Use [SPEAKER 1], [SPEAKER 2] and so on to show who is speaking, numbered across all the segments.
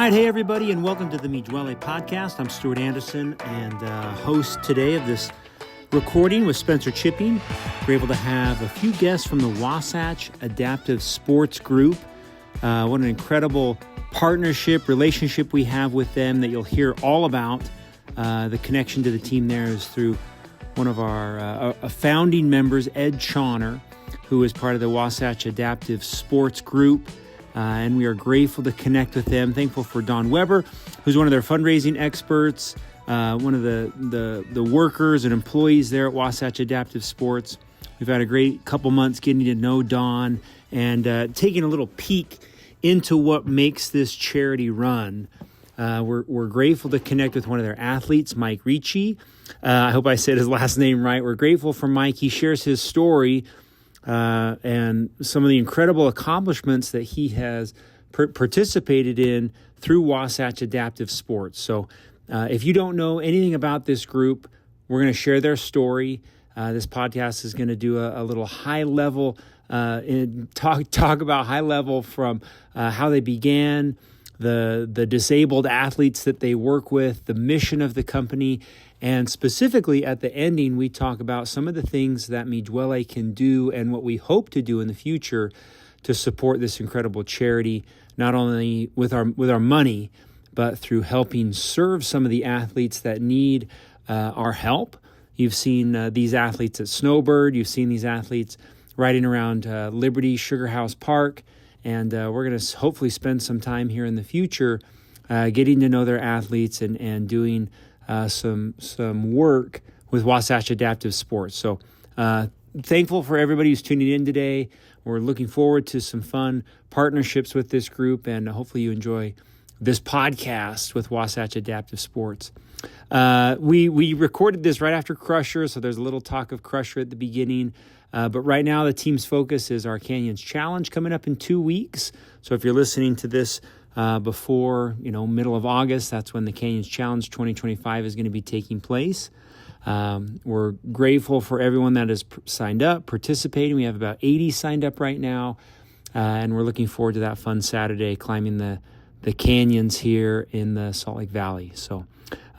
[SPEAKER 1] right, hey everybody, and welcome to the Midwele podcast. I'm Stuart Anderson, and host today of this recording with Spencer Chipping. We're able to have a few guests from the Wasatch Adaptive Sports group. What an incredible partnership, relationship we have with them that you'll hear all about. The connection to the team there is through one of our founding members, Ed Chauner, who is part of the Wasatch Adaptive Sports group. And we are grateful to connect with them. Thankful for Don Weber, who's one of their fundraising experts, one of the workers and employees there at Wasatch Adaptive Sports. We've had a great couple months getting to know Don and taking a little peek into what makes this charity run. We're grateful to connect with one of their athletes, Mike Ricci. I hope I said his last name right. We're grateful for Mike. He shares his story and some of the incredible accomplishments that he has participated in through Wasatch Adaptive Sports. So if you don't know anything about this group, we're going to share their story. This podcast is going to do a little high level, talk about high level from how they began, the disabled athletes that they work with, the mission of the company, and specifically at the ending, we talk about some of the things that Midwele can do and what we hope to do in the future to support this incredible charity, not only with our money, but through helping serve some of the athletes that need our help. You've seen these athletes at Snowbird. You've seen these athletes riding around Liberty Sugar House Park. And we're going to hopefully spend some time here in the future getting to know their athletes and doing some work with Wasatch Adaptive Sports. So thankful for everybody who's tuning in today. We're looking forward to some fun partnerships with this group, and hopefully you enjoy this podcast with Wasatch Adaptive Sports. We recorded this right after Crusher, so there's a little talk of Crusher at the beginning. But right now, the team's focus is our Canyons Challenge coming up in 2 weeks. So if you're listening to this before, middle of August, that's when the Canyons Challenge 2025 is going to be taking place. We're grateful for everyone that has signed up, participating. We have about 80 signed up right now. And we're looking forward to that fun Saturday climbing the canyons here in the Salt Lake Valley. So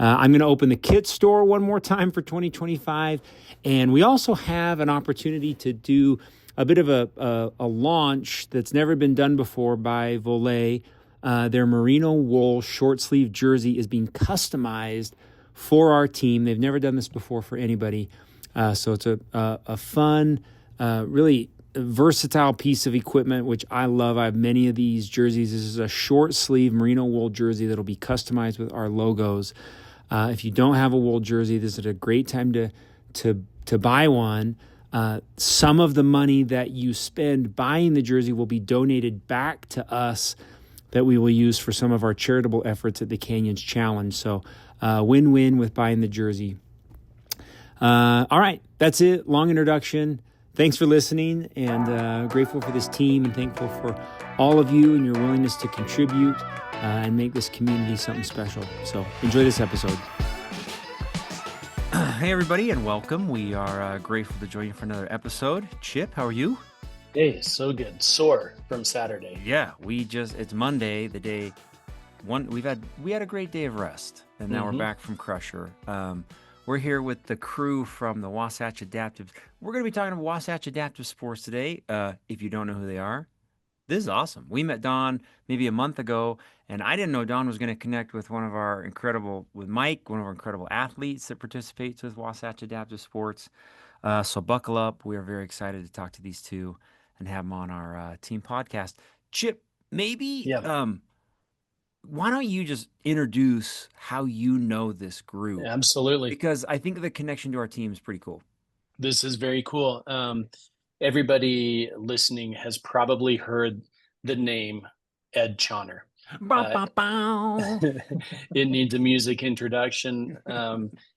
[SPEAKER 1] I'm going to open the kit store one more time for 2025. And we also have an opportunity to do a bit of a launch that's never been done before by Volet. Their merino wool short sleeve jersey is being customized for our team. They've never done this before for anybody. So it's a fun, really versatile piece of equipment, which I love. I have many of these jerseys. This is a short sleeve merino wool jersey that'll be customized with our logos. If you don't have a wool jersey, this is a great time to buy one. Some of the money that you spend buying the jersey will be donated back to us that we will use for some of our charitable efforts at the Canyons Challenge. So win-win with buying the jersey. All right, that's it. Long introduction. Thanks for listening, and grateful for this team and thankful for all of you and your willingness to contribute and make this community something special. So enjoy this episode. Hey, everybody, and welcome. We are grateful to join you for another episode. Chip, how are you?
[SPEAKER 2] Hey, so good. Sore from Saturday.
[SPEAKER 1] Yeah, it's Monday, the day one. We had a great day of rest, and now we're back from Crusher. We're here with the crew from the Wasatch Adaptive. We're going to be talking about Wasatch Adaptive Sports today. If you don't know who they are, this is awesome. We met Don maybe a month ago, and I didn't know Don was going to connect with with Mike, one of our incredible athletes that participates with Wasatch Adaptive Sports. So buckle up. We are very excited to talk to these two and have them on our team podcast. Chip, maybe why don't you just introduce how you know this group?
[SPEAKER 2] Absolutely.
[SPEAKER 1] Because I think the connection to our team is pretty cool.
[SPEAKER 2] This is very cool. Everybody listening has probably heard the name Ed Chauner. It needs a music introduction,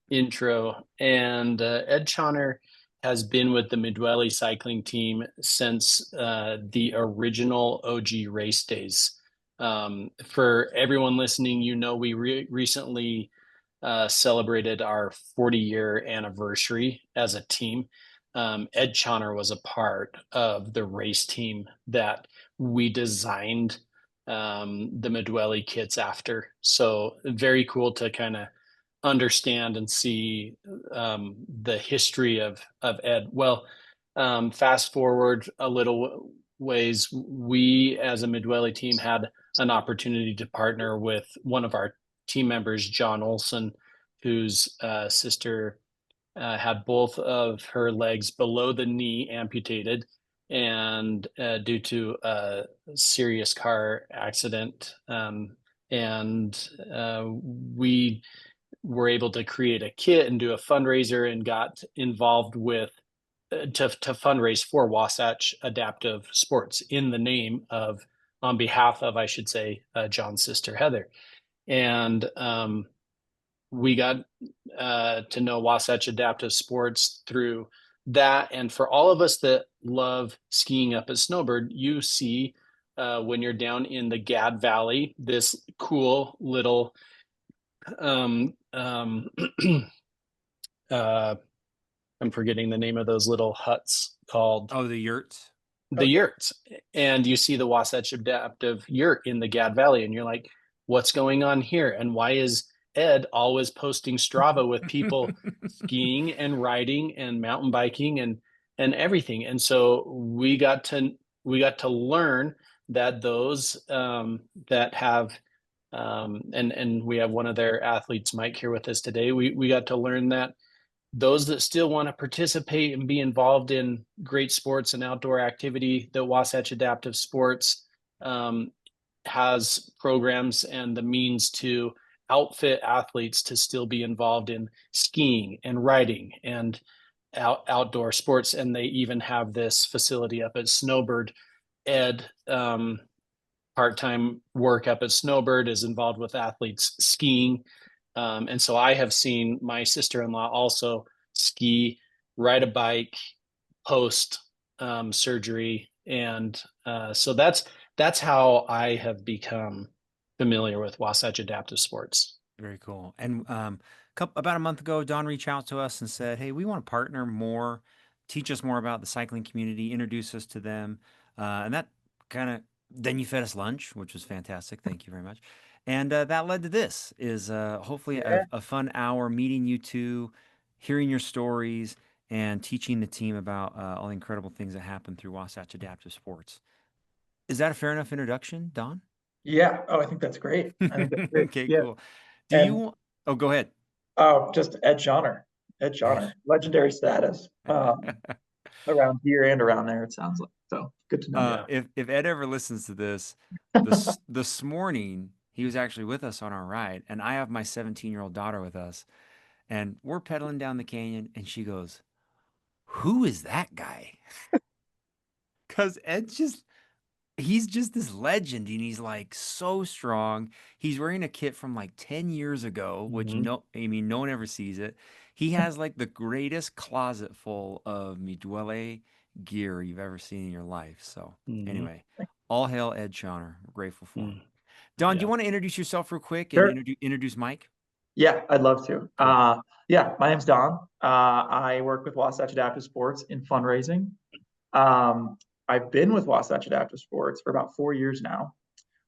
[SPEAKER 2] intro. And Ed Chauner has been with the Midwele cycling team since the original OG race days. For everyone listening, we recently celebrated our 40-year anniversary as a team. Ed Chauner was a part of the race team that we designed the Midwelly kits after. So very cool to kind of understand and see the history of Ed. Well, fast forward a little ways, we as a Midwelly team had an opportunity to partner with one of our team members, John Olson, whose sister had both of her legs below the knee amputated, and due to a serious car accident. And we were able to create a kit and do a fundraiser and got involved with to fundraise for Wasatch Adaptive Sports in the name of, on behalf of, I should say, John's sister Heather. And we got to know Wasatch Adaptive Sports through that. And for all of us that love skiing up at Snowbird, you see when you're down in the Gad Valley, this cool little I'm forgetting the name of those little huts called
[SPEAKER 1] the yurts.
[SPEAKER 2] the yurts. And you see the Wasatch Adaptive Yurt in the Gad Valley, and you're like, what's going on here? And why is Ed always posting Strava with people skiing and riding and mountain biking and everything? And so we got to learn that those that have and we have one of their athletes, Mike, here with us today. We got to learn that those that still want to participate and be involved in great sports and outdoor activity, the Wasatch Adaptive Sports has programs and the means to outfit athletes to still be involved in skiing and riding and outdoor sports. And they even have this facility up at Snowbird. Ed, part-time work up at Snowbird, is involved with athletes skiing. And so I have seen my sister-in-law also ski, ride a bike post surgery. And so that's how I have become familiar with Wasatch Adaptive Sports.
[SPEAKER 1] Very cool. And about a month ago, Don reached out to us and said, "Hey, we want to partner more, teach us more about the cycling community, introduce us to them." And that kind of then you fed us lunch, which was fantastic. Thank you very much. And that led to this is hopefully a fun hour meeting you two, hearing your stories, and teaching the team about all the incredible things that happen through Wasatch Adaptive Sports. Is that a fair enough introduction, Don?
[SPEAKER 3] Yeah. Oh, I think that's great. I think that's great.
[SPEAKER 1] Okay,
[SPEAKER 3] Yeah.
[SPEAKER 1] cool.
[SPEAKER 3] And
[SPEAKER 1] Oh, go ahead.
[SPEAKER 3] just Ed Johnner, legendary status around here and around there, it sounds like. So good to know.
[SPEAKER 1] If Ed ever listens to this, this morning he was actually with us on our ride, and I have my 17-year-old daughter with us, and we're pedaling down the canyon, and she goes, "Who is that guy?" Because he's just this legend, and he's like so strong. He's wearing a kit from like 10 years ago, which no one ever sees it. He has like the greatest closet full of Midwelle gear you've ever seen in your life. So anyway, all hail Ed Shawner. We're grateful for him. Don, do you want to introduce yourself real quick and introduce Mike?
[SPEAKER 3] Yeah, I'd love to. Cool. Yeah, my name's Don. I work with Wasatch Adaptive Sports in fundraising. I've been with Wasatch Adaptive Sports for about 4 years now.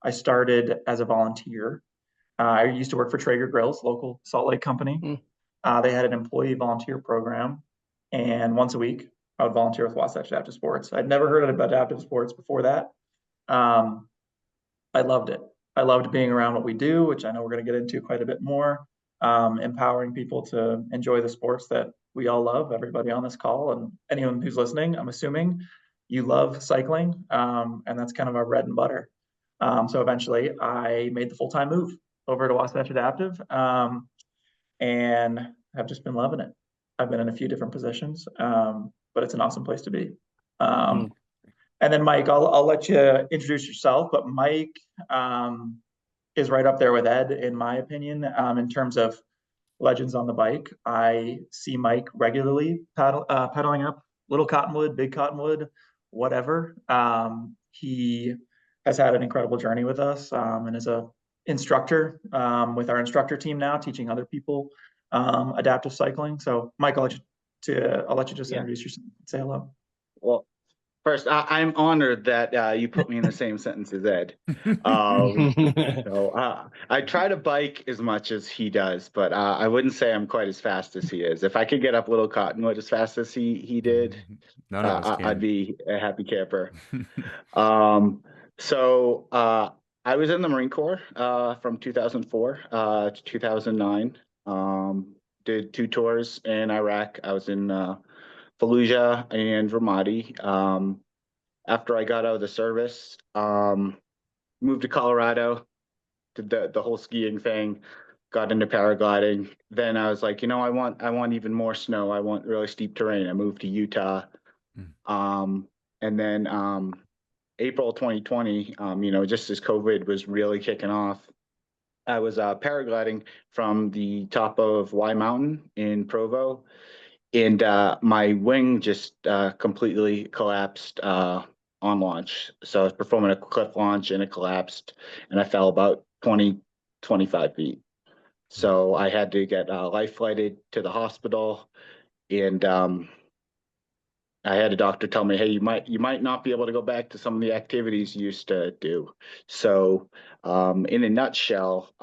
[SPEAKER 3] I started as a volunteer. I used to work for Traeger Grills, local Salt Lake company. They had an employee volunteer program, and once a week I would volunteer with Wasatch Adaptive Sports. I'd never heard of adaptive sports before that. I loved it. I loved being around what we do, which I know we're going to get into quite a bit more, empowering people to enjoy the sports that we all love, everybody on this call and anyone who's listening. I'm assuming you love cycling, and that's kind of our bread and butter. So eventually I made the full-time move over to Wasatch Adaptive, and have just been loving it. I've been in a few different positions, but it's an awesome place to be. And then Mike, I'll let you introduce yourself, but Mike is right up there with Ed, in my opinion, in terms of legends on the bike. I see Mike regularly pedaling up Little Cottonwood, Big Cottonwood, whatever. He has had an incredible journey with us, and is a instructor with our instructor team now, teaching other people adaptive cycling. So Mike, I'll let you just introduce yourself and say hello.
[SPEAKER 4] Well, First, I'm honored that you put me in the same sentence as Ed. I try to bike as much as he does, but I wouldn't say I'm quite as fast as he is. If I could get up Little Cottonwood as fast as he did,
[SPEAKER 1] None of us
[SPEAKER 4] I'd
[SPEAKER 1] can.
[SPEAKER 4] be a happy camper. I was in the Marine Corps from 2004 to 2009. Did 2 tours in Iraq. I was in Fallujah and Ramadi. After I got out of the service, moved to Colorado, did the whole skiing thing, got into paragliding. Then I was like, I want even more snow. I want really steep terrain. I moved to Utah. And then April 2020, just as COVID was really kicking off, I was paragliding from the top of Y Mountain in Provo, and my wing just completely collapsed on launch. So I was performing a cliff launch and it collapsed, and I fell about 25 feet. So I had to get life flighted to the hospital, and I had a doctor tell me, hey, you might not be able to go back to some of the activities you used to do. So in a nutshell,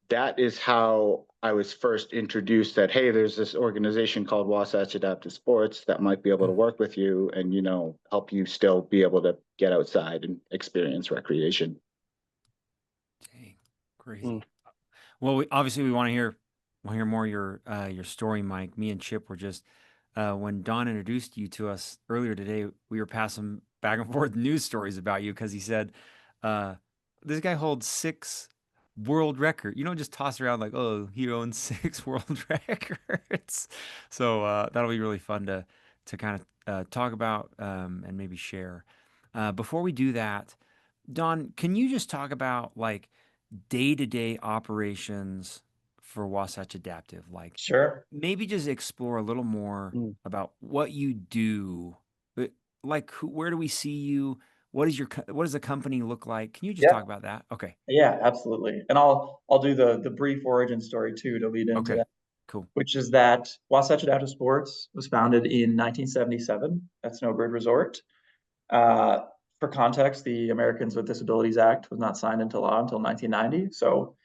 [SPEAKER 4] that is how I was first introduced that, hey, there's this organization called Wasatch Adaptive Sports that might be able to work with you and, help you still be able to get outside and experience recreation.
[SPEAKER 1] Dang, crazy. Well, we want to hear more of your story, Mike. Me and Chip were just when Don introduced you to us earlier today, we were passing back and forth news stories about you because he said this guy holds 6 world record. You don't just toss around like, oh, he owns 6 world records. So that'll be really fun to kind of talk about and maybe share. Before we do that, Don, can you just talk about like day-to-day operations for Wasatch Adaptive? Like,
[SPEAKER 3] Sure.
[SPEAKER 1] maybe just explore a little more about what you do. Like, where do we see you? What does the company look like? Can you just
[SPEAKER 3] Yeah.
[SPEAKER 1] talk about that? Okay.
[SPEAKER 3] Yeah, absolutely. And I'll do the brief origin story too to lead into
[SPEAKER 1] Okay.
[SPEAKER 3] that,
[SPEAKER 1] Cool.
[SPEAKER 3] which is that Wasatch Adaptive Sports was founded in 1977 at Snowbird Resort. For context, the Americans with Disabilities Act was not signed into law until 1990, so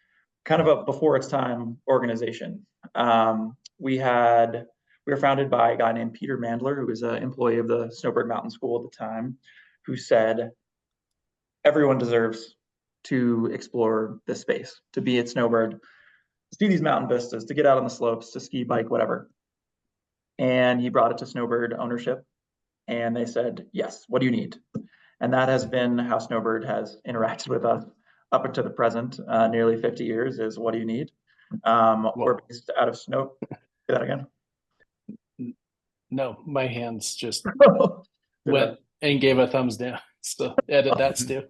[SPEAKER 3] kind of a before its time organization. We were founded by a guy named Peter Mandler, who was an employee of the Snowbird Mountain School at the time, who said everyone deserves to explore this space, to be at Snowbird, to see these mountain vistas, to get out on the slopes, to ski, bike, whatever. And he brought it to Snowbird ownership, and they said, yes, what do you need? And that has been how Snowbird has interacted with us up until the present, nearly 50 years, is what do you need? We're based out of Snow. Say that again.
[SPEAKER 2] No, my hands just went and gave a thumbs down. So edit that, Stu.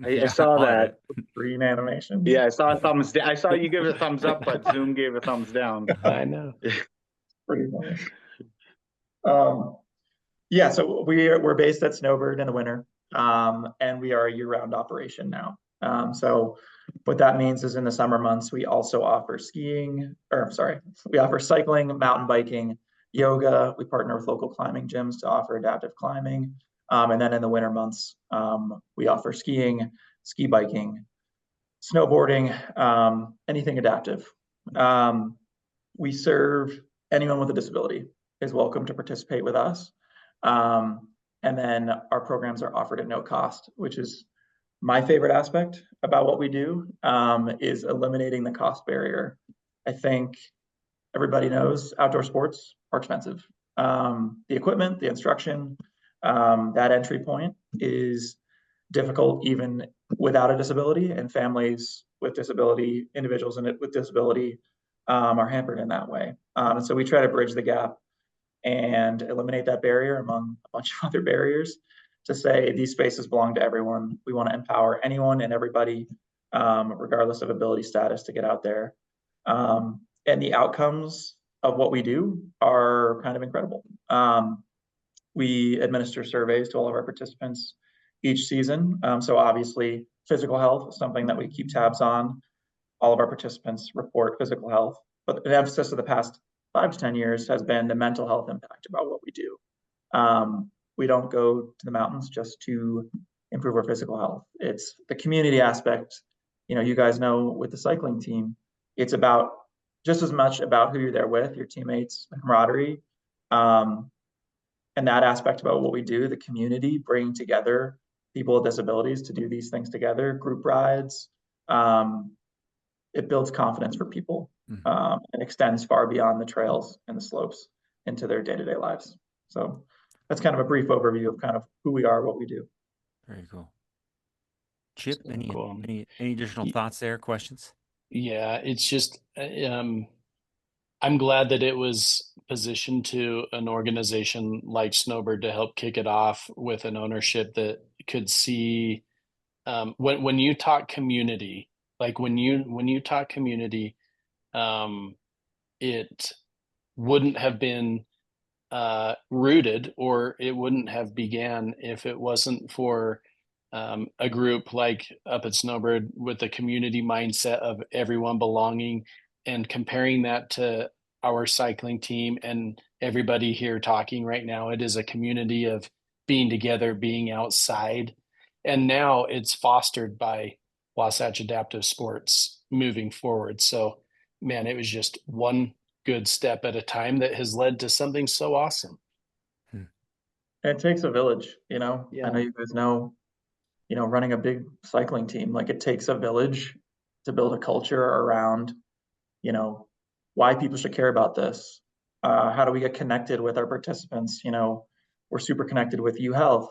[SPEAKER 4] I saw that.
[SPEAKER 3] Green animation.
[SPEAKER 4] Yeah, I saw a thumbs down. I saw you give a thumbs up, but Zoom gave a thumbs down.
[SPEAKER 2] I know.
[SPEAKER 3] Pretty funny. Yeah, so we're based at Snowbird in the winter, and we are a year-round operation now. So what that means is in the summer months, we also offer we offer cycling, mountain biking, yoga. We partner with local climbing gyms to offer adaptive climbing. And then in the winter months, we offer skiing, ski biking, snowboarding, anything adaptive. We serve anyone with a disability is welcome to participate with us. And then our programs are offered at no cost, which is my favorite aspect about what we do, is eliminating the cost barrier. I think everybody knows outdoor sports are expensive. The equipment, the instruction, that entry point is difficult even without a disability, and families with disability, individuals with disability, are hampered in that way. And so we try to bridge the gap and eliminate that barrier among a bunch of other barriers to say these spaces belong to everyone. We want to empower anyone and everybody, regardless of ability status, to get out there. And the outcomes of what we do are kind of incredible. We administer surveys to all of our participants each season. So obviously physical health is something that we keep tabs on. All of our participants report physical health, but an emphasis of the past 5 to 10 years has been the mental health impact about what we do. we don't go to the mountains just to improve our physical health. It's the community aspect. You guys know with the cycling team, it's about just as much about who you're there with, your teammates, the camaraderie, and that aspect about what we do, the community, bringing together people with disabilities to do these things together, group rides. It builds confidence for people and extends far beyond the trails and the slopes into their day-to-day lives. So that's kind of a brief overview of kind of who we are, what we do.
[SPEAKER 1] Very cool. Chip,
[SPEAKER 2] So
[SPEAKER 1] any
[SPEAKER 2] cool.
[SPEAKER 1] any additional thoughts there, questions?
[SPEAKER 2] Yeah, it's just I'm glad that it was positioned to an organization like Snowbird to help kick it off with an ownership that could see when you talk community, like when you talk community, it wouldn't have been rooted, or it wouldn't have began if it wasn't for a group like up at Snowbird with the community mindset of everyone belonging, and comparing that to our cycling team and everybody here talking right now. It is a community of being together, being outside. And now it's fostered by Wasatch Adaptive Sports moving forward. So, man, it was just one good step at a time that has led to something so awesome.
[SPEAKER 3] It takes a village, I know you guys know, running a big cycling team, like it takes a village to build a culture around, why people should care about this. How do we get connected with our participants? We're super connected with UHealth,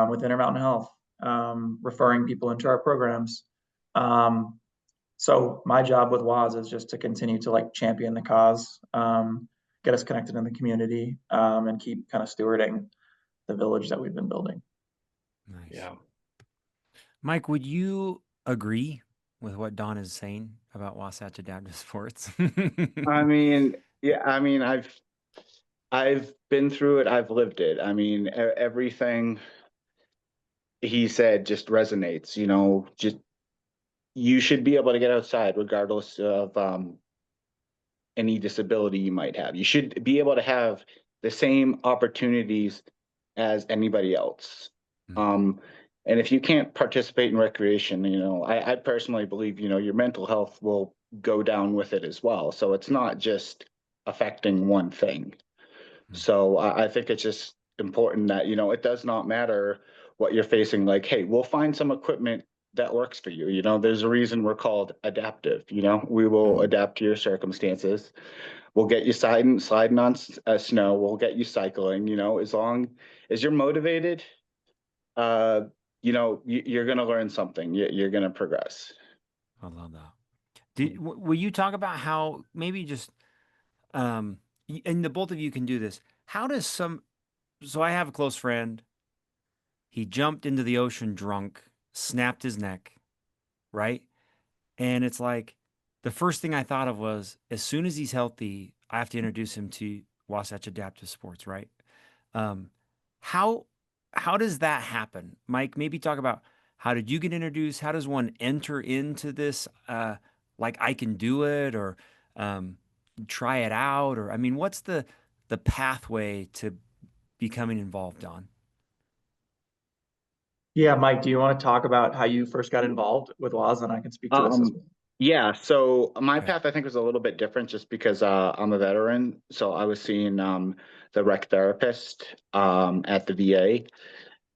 [SPEAKER 3] with Intermountain Health, referring people into our programs. So my job with WAS is just to continue to like champion the cause, get us connected in the community, and keep kind of stewarding the village that we've been building.
[SPEAKER 1] Nice.
[SPEAKER 2] Yeah.
[SPEAKER 1] Mike, would you agree with what Don is saying about Wasatch Adaptive Sports?
[SPEAKER 4] I mean, yeah, I mean, I've been through it. I've lived it. I mean, everything he said just resonates, just you should be able to get outside regardless of any disability you might have. You should be able to have the same opportunities as anybody else. And if you can't participate in recreation, I personally believe, your mental health will go down with it as well. So it's not just affecting one thing. So I think it's just important that, it does not matter what you're facing. Like, hey, we'll find some equipment that works for you. There's a reason we're called adaptive. We will adapt to your circumstances. We'll get you sliding on snow. We'll get you cycling. As long as you're motivated, you're going to learn something. You're going to progress.
[SPEAKER 1] I love that. Will you talk about how maybe just, and the both of you can do this. How does so I have a close friend. He jumped into the ocean drunk, snapped his neck, right? And it's like, the first thing I thought of was, as soon as he's healthy, I have to introduce him to Wasatch Adaptive Sports, right? How does that happen? Mike, maybe talk about, how did you get introduced? How does one enter into this? Like, I can do it, or try it out, or what's the pathway to becoming involved, Don?
[SPEAKER 3] Yeah, Mike, do you want to talk about how you first got involved with WAS, and I can speak to this as well?
[SPEAKER 4] Yeah, so my path, I think, was a little bit different just because I'm a veteran. So I was seeing the rec therapist at the VA.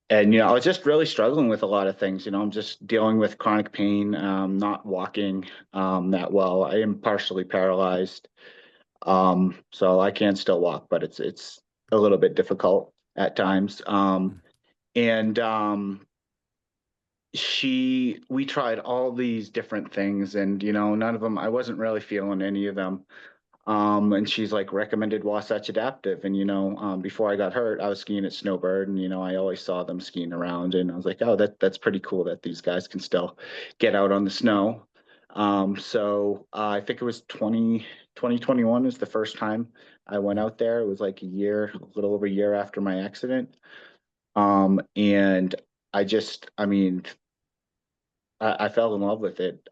[SPEAKER 4] And, I was just really struggling with a lot of things. I'm just dealing with chronic pain, not walking that well. I am partially paralyzed. So I can still walk, but it's a little bit difficult at times. And we tried all these different things, and none of them, I wasn't really feeling any of them. And she's like recommended Wasatch Adaptive, and before I got hurt, I was skiing at Snowbird, and I always saw them skiing around, and I was like, oh, that's pretty cool that these guys can still get out on the snow. So I think it was 2021 is the first time I went out there. It was like a little over a year after my accident. And I fell in love with it.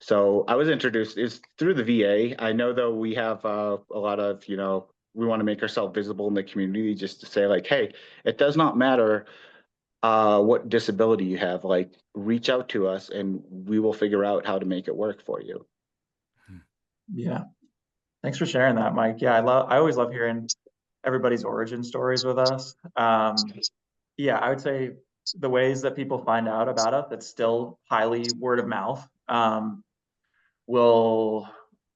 [SPEAKER 4] So I was introduced, it's through the VA. I know, though, we have a lot of, we want to make ourselves visible in the community, just to say like, hey, it does not matter what disability you have, like reach out to us and we will figure out how to make it work for you.
[SPEAKER 3] Yeah. Thanks for sharing that, Mike. Yeah, I always love hearing everybody's origin stories with us. Yeah, I would say the ways that people find out about us, it's still highly word of mouth. Will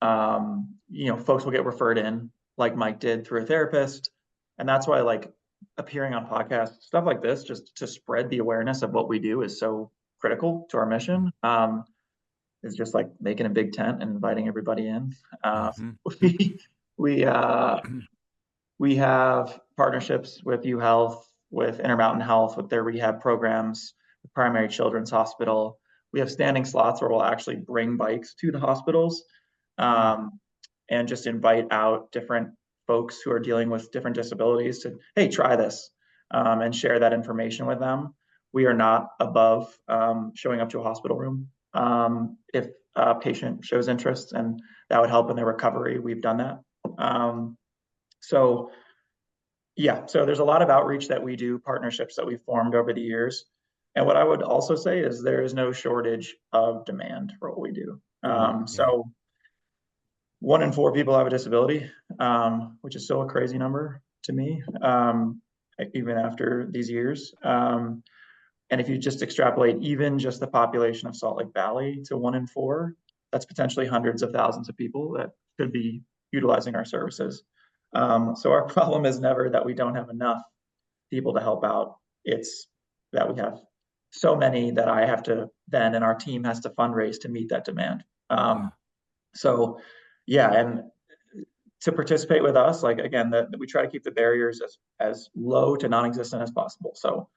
[SPEAKER 3] folks will get referred in, like Mike did, through a therapist, and that's why like appearing on podcasts, stuff like this, just to spread the awareness of what we do, is so critical to our mission. Is just like making a big tent and inviting everybody in. We we uh, we have partnerships with UHealth, with Intermountain Health, with their rehab programs, with Primary Children's Hospital. We have standing slots where we'll actually bring bikes to the hospitals, and just invite out different folks who are dealing with different disabilities to, hey, try this, and share that information with them. We are not above showing up to a hospital room if a patient shows interest, and that would help in their recovery. We've done that. So there's a lot of outreach that we do, partnerships that we've formed over the years. And what I would also say is there is no shortage of demand for what we do. So 1 in 4 people have a disability, which is still a crazy number to me, even after these years. And if you just extrapolate even just the population of Salt Lake Valley to 1 in 4, that's potentially hundreds of thousands of people that could be utilizing our services. So our problem is never that we don't have enough people to help out. It's that we have so many that I have to then, and our team has to fundraise to meet that demand. So yeah, and to participate with us, like again, that we try to keep the barriers as low to non-existent as possible. So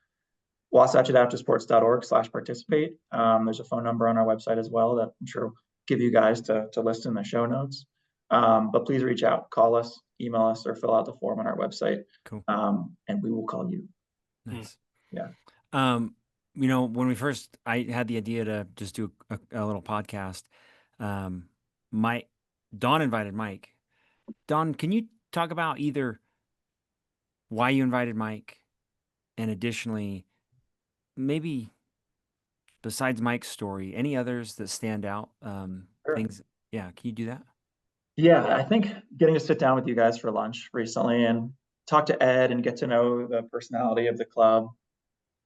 [SPEAKER 3] wasatchadaptivesports.org/participate. There's a phone number on our website as well that I'm sure will give you guys to list in the show notes. But please reach out, call us, email us, or fill out the form on our website.
[SPEAKER 1] Cool.
[SPEAKER 3] And we will call you.
[SPEAKER 1] Nice.
[SPEAKER 3] Yeah.
[SPEAKER 1] When I had the idea to just do a little podcast. Don invited Mike. Don, can you talk about either why you invited Mike, and additionally, maybe besides Mike's story, any others that stand out?
[SPEAKER 3] Sure.
[SPEAKER 1] Things. Yeah, can you do that?
[SPEAKER 3] Yeah, I think getting to sit down with you guys for lunch recently and talk to Ed and get to know the personality of the club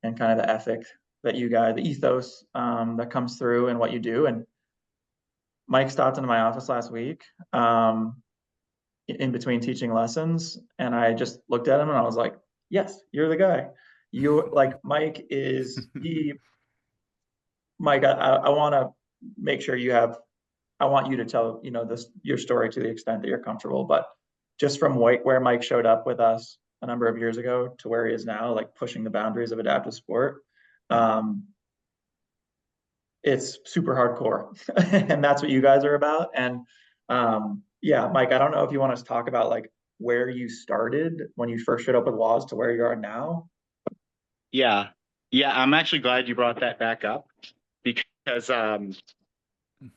[SPEAKER 3] and kind of the ethic that you guys, the ethos that comes through and what you do. And Mike stopped into my office last week in between teaching lessons, and I just looked at him and I was like, yes, you're the guy. Mike is Mike, I want to make sure I want you to tell, your story to the extent that you're comfortable, but just from where Mike showed up with us a number of years ago to where he is now, like pushing the boundaries of adaptive sport, it's super hardcore. And that's what you guys are about. And Mike, I don't know if you want to talk about like where you started when you first showed up with WAS to where you are now.
[SPEAKER 4] Yeah, I'm actually glad you brought that back up, because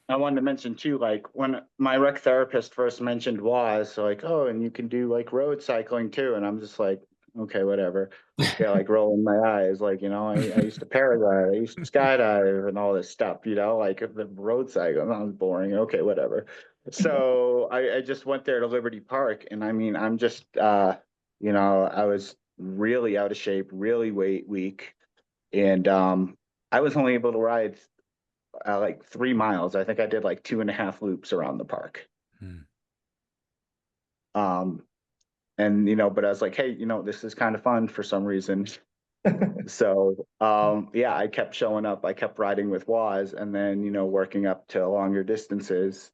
[SPEAKER 4] I wanted to mention too, like when my rec therapist first mentioned WAS, like, oh, and you can do like road cycling too. And I'm just like, okay, whatever. Yeah, like rolling my eyes, like, I used to paraglide, I used to skydive and all this stuff, like the road cycling sounds boring. Okay, whatever. So I just went there to Liberty Park, and I mean, I'm just, I was really out of shape, really weak. And I was only able to ride like 3 miles. I think I did like 2.5 loops around the park. And but I was like, hey, this is kind of fun for some reason. So I kept showing up. I kept riding with WAS, and then working up to longer distances.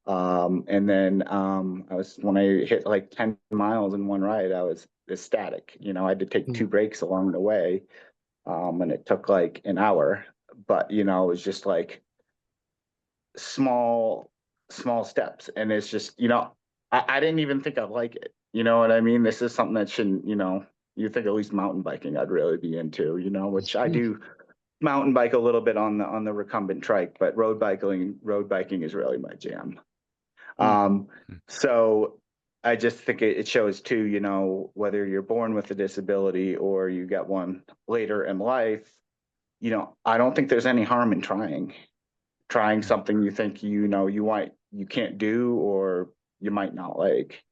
[SPEAKER 4] And then when I hit like 10 miles in one ride, I was ecstatic. I had to take 2 breaks along the way, and it took like an hour. But it was just like small steps, and it's just I didn't even think I'd like it. You know what I mean? This is something that shouldn't, you think at least mountain biking I'd really be into, which I do mountain bike a little bit on the recumbent trike, but road biking is really my jam. So I just think it shows too, you know, whether you're born with a disability or you get one later in life, you know, I don't think there's any harm in trying something you think, you know, you can't do, or you might not like.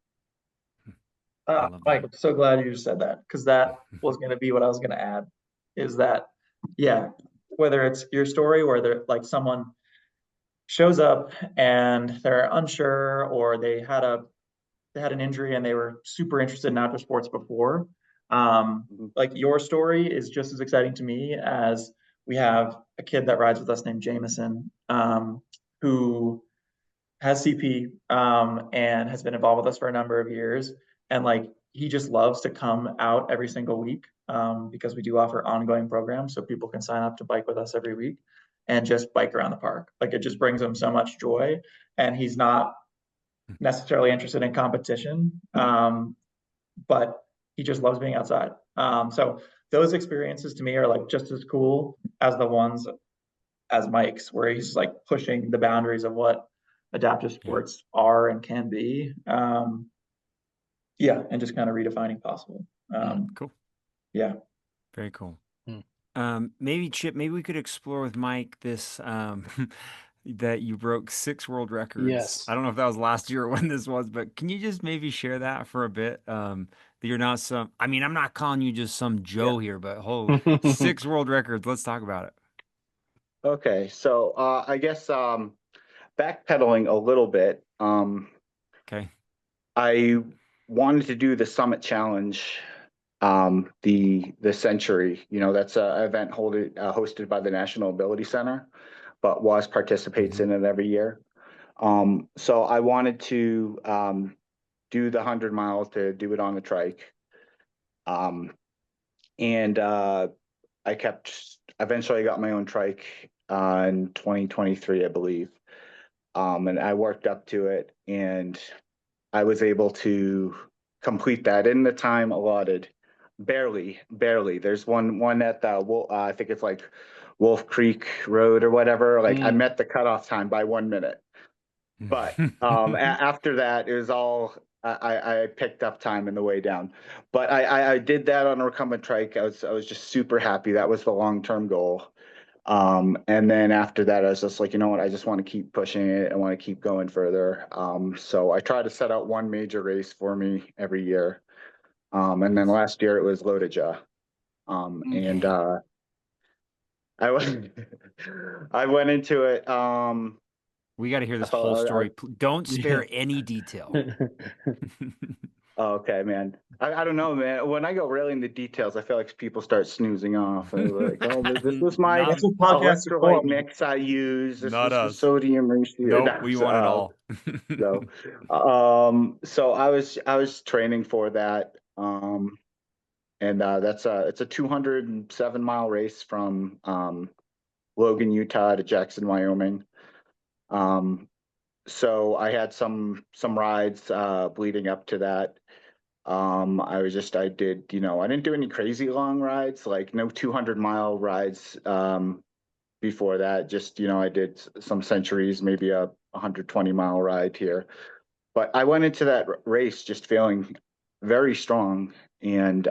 [SPEAKER 1] I love
[SPEAKER 3] Mike,
[SPEAKER 1] that.
[SPEAKER 3] I'm so glad you just said that, because that was going to be what I was going to add, is that, yeah, whether it's your story where they're like someone shows up and they're unsure, or they had an injury and they were super interested in outdoor sports before.
[SPEAKER 4] Mhm.
[SPEAKER 3] Like your story is just as exciting to me as we have a kid that rides with us named Jameson, who has CP, and has been involved with us for a number of years. And like he just loves to come out every single week, because we do offer ongoing programs, so people can sign up to bike with us every week and just bike around the park. Like it just brings him so much joy, and he's not necessarily interested in competition, but he just loves being outside. So those experiences to me are like just as cool as the ones as Mike's, where he's like pushing the boundaries of what adaptive
[SPEAKER 1] Yeah.
[SPEAKER 3] sports are and can be. Yeah, and just kind of redefining possible.
[SPEAKER 1] Cool.
[SPEAKER 3] Yeah.
[SPEAKER 1] Very cool.
[SPEAKER 2] Hmm.
[SPEAKER 1] Maybe Chip, maybe we could explore with Mike this that you broke 6 world records.
[SPEAKER 2] Yes.
[SPEAKER 1] I don't know if that was last year or when this was, but can you just maybe share that for a bit? That you're not some, I mean, I'm not calling you just some Joe here, but 6 world records. Let's talk about it.
[SPEAKER 4] Okay, so I guess backpedaling a little bit,
[SPEAKER 1] Okay.
[SPEAKER 4] I wanted to do the Summit Challenge, the century. You know, that's an event hosted by the National Ability Center, but WAS participates in it every year. So I wanted to do the 100 miles, to do it on the trike. And I eventually got my own trike in 2023, I believe. And I worked up to it, and I was able to complete that in the time allotted. Barely. There's one at the I think it's like Wolf Creek Road or whatever. Like I met the cutoff time by 1 minute. But after that, it was all I picked up time in the way down. But I did that on a recumbent trike. I was just super happy. That was the long-term goal. And then after that, I was just like, you know what, I just want to keep pushing it. I want to keep going further. So I try to set out one major race for me every year. And then last year it was Lodija. And I went I went into it.
[SPEAKER 1] We got to hear
[SPEAKER 4] I
[SPEAKER 1] this whole
[SPEAKER 4] felt
[SPEAKER 1] story. Don't
[SPEAKER 2] Yeah.
[SPEAKER 1] spare any detail.
[SPEAKER 4] okay, man. I don't know, man. When I go really into details, I feel like people start snoozing off. And they're like, oh, this was my
[SPEAKER 1] Not,
[SPEAKER 3] That's what podcasts are for,
[SPEAKER 4] electrolyte
[SPEAKER 3] man.
[SPEAKER 4] mix I use. This
[SPEAKER 1] not
[SPEAKER 4] was the
[SPEAKER 1] us.
[SPEAKER 4] sodium ratio.
[SPEAKER 1] Nope, we want it all.
[SPEAKER 4] So, so I was training for that. And it's a 207-mile race from Logan, Utah to Jackson, Wyoming. So I had some rides leading up to that. I did, you know, I didn't do any crazy long rides, like no 200-mile rides before that. Just, you know, I did some centuries, maybe a 120-mile ride here. But I went into that race just feeling very strong. And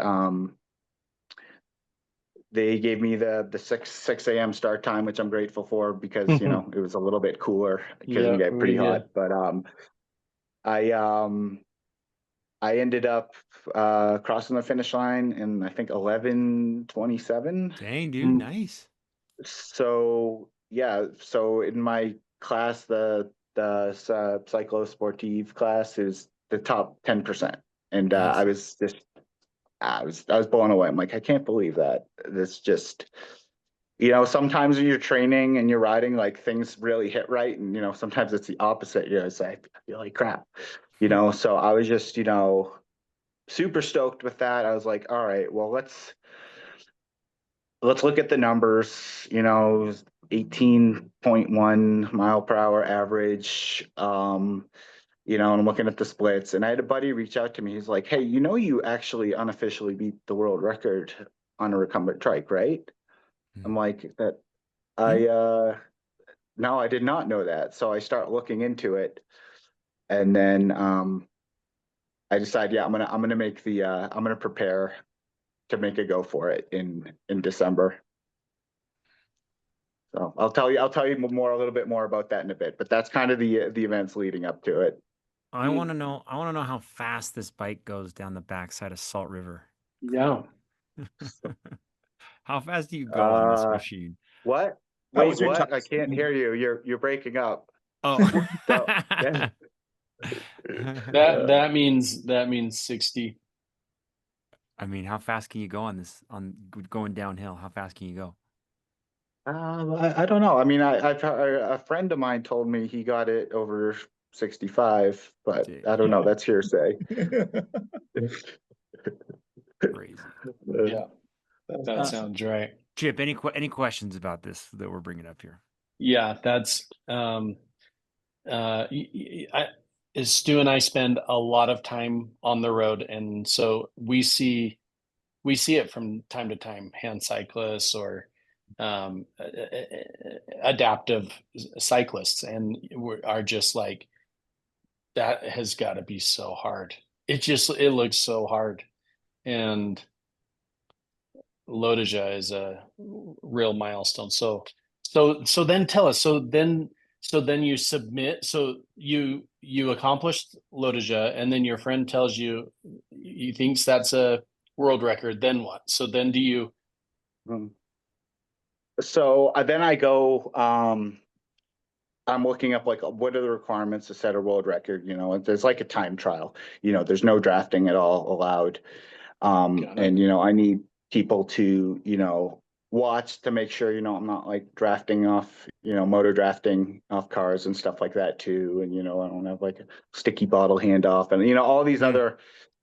[SPEAKER 4] they gave me the 6 a.m. start time, which I'm grateful for, because, you know, it was a little bit cooler because
[SPEAKER 2] Yeah,
[SPEAKER 4] we get pretty
[SPEAKER 2] we
[SPEAKER 4] hot. But I ended up crossing the finish line in, I think, 11:27.
[SPEAKER 1] Dang, dude, nice.
[SPEAKER 4] So yeah, so in my class, the cyclo sportive class is the top 10%, and
[SPEAKER 1] Nice.
[SPEAKER 4] I was blown away. I'm like, I can't believe that. This just, you know, sometimes when you're training and you're riding, like things really hit right, and you know, sometimes it's the opposite. You know, it's like, I feel like crap. You know, so I was just, you know, super stoked with that. I was like, all right, well, let's look at the numbers. You know, 18.1 mile per hour average. You know, and I'm looking at the splits, and I had a buddy reach out to me. He's like, hey, you know, you actually unofficially beat the world record on a recumbent trike, right? I'm like, that no, I did not know that. So I start looking into it, and then I decided, yeah, I'm gonna make the I'm gonna prepare to make a go for it in December. So I'll tell you a little bit more about that in a bit, but that's kind of the events leading up to it.
[SPEAKER 1] I want to know. I want to know how fast this bike goes down the backside of Salt River.
[SPEAKER 2] Yeah.
[SPEAKER 1] How fast do you go on this
[SPEAKER 4] Uh,
[SPEAKER 1] machine?
[SPEAKER 4] what?
[SPEAKER 3] That
[SPEAKER 4] Wait,
[SPEAKER 3] was your
[SPEAKER 4] what? I
[SPEAKER 3] test.
[SPEAKER 4] can't hear you. You're breaking up.
[SPEAKER 1] Oh,
[SPEAKER 4] So, yeah.
[SPEAKER 2] That means 60.
[SPEAKER 1] I mean, how fast can you go on this? On going downhill, how fast can you go?
[SPEAKER 4] I don't know. I mean, a friend of mine told me he got it over 65, but I don't know.
[SPEAKER 2] Yeah.
[SPEAKER 4] That's hearsay.
[SPEAKER 1] Crazy.
[SPEAKER 2] Yeah.
[SPEAKER 3] That's
[SPEAKER 2] That
[SPEAKER 3] awesome.
[SPEAKER 2] sounds right.
[SPEAKER 1] Chip, any questions about this that we're bringing up here?
[SPEAKER 2] Yeah, that's Stu and I spend a lot of time on the road, and so we see it from time to time, hand cyclists or adaptive cyclists, and are just like, that has got to be so hard. It looks so hard, and Lodija is a real milestone. So then tell us. So then you submit. So you accomplished Lodija, and then your friend tells you he thinks that's a world record. Then what? So then do you?
[SPEAKER 4] Hmm. So then I go. I'm looking up like what are the requirements to set a world record. You know, there's like a time trial. You know, there's no drafting at all allowed.
[SPEAKER 2] Got it.
[SPEAKER 4] And I need people to watch to make sure I'm not like drafting off motor drafting off cars and stuff like that too. And I don't have like a sticky bottle handoff and all these
[SPEAKER 1] Hmm.
[SPEAKER 4] other.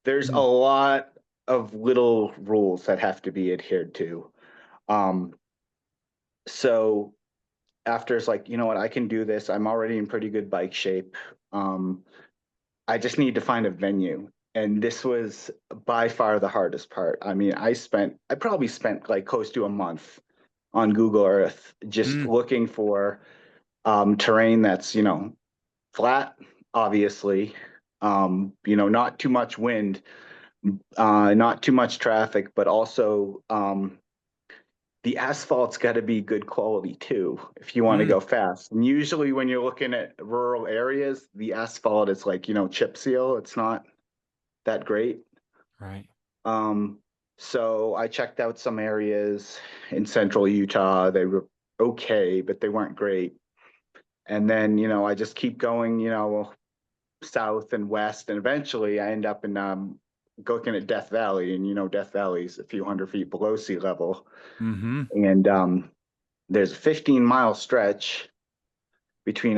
[SPEAKER 4] There's a lot of little rules that have to be adhered to. So after it's like, what, I can do this. I'm already in pretty good bike shape. Um, I just need to find a venue. And this was by far the hardest part. I mean, I probably spent like close to a month on Google Earth just
[SPEAKER 1] Hmm.
[SPEAKER 4] looking for terrain that's, flat, obviously, not too much wind, not too much traffic, but also the asphalt's got to be good quality too if you want to
[SPEAKER 1] Hmm.
[SPEAKER 4] go fast. And usually when you're looking at rural areas, the asphalt is like, chip seal. It's not that great.
[SPEAKER 1] Right.
[SPEAKER 4] Um, so I checked out some areas in central Utah. They were okay, but they weren't great. And then, I just keep going, south and west. And eventually I end up in looking at Death Valley. And, Death Valley is a few hundred feet below sea level.
[SPEAKER 1] Mm-hmm.
[SPEAKER 4] And there's a 15-mile stretch between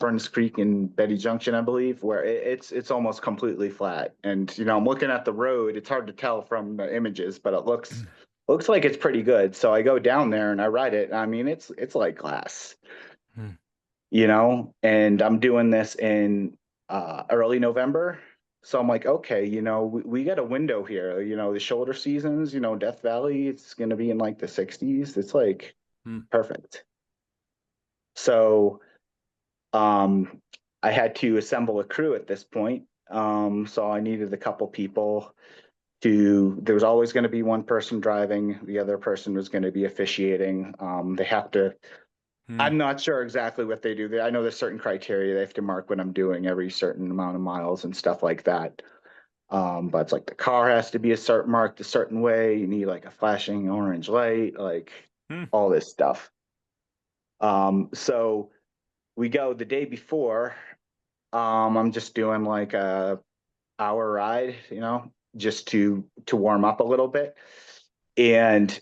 [SPEAKER 4] Furnace Creek and Betty Junction, I believe, where it's almost completely flat. And I'm looking at the road. It's hard to tell from the images, but it looks like it's pretty good. So I go down there and I ride it. I mean, it's like glass,
[SPEAKER 1] Hmm.
[SPEAKER 4] And I'm doing this in early November. So I'm like, okay, we got a window here. The shoulder seasons, Death Valley, it's going to be in like the 60s. It's like
[SPEAKER 1] Hmm.
[SPEAKER 4] perfect. So I had to assemble a crew at this point. So I needed a couple people there was always going to be one person driving, the other person was going to be officiating. They have to,
[SPEAKER 1] Hmm.
[SPEAKER 4] I'm not sure exactly what they do. I know there's certain criteria they have to mark when I'm doing every certain amount of miles and stuff like that. But it's like the car has to be marked a certain way. You need like a flashing orange light, like
[SPEAKER 1] Hmm.
[SPEAKER 4] all this stuff. So we go the day before. I'm just doing like a hour ride, just to warm up a little bit. And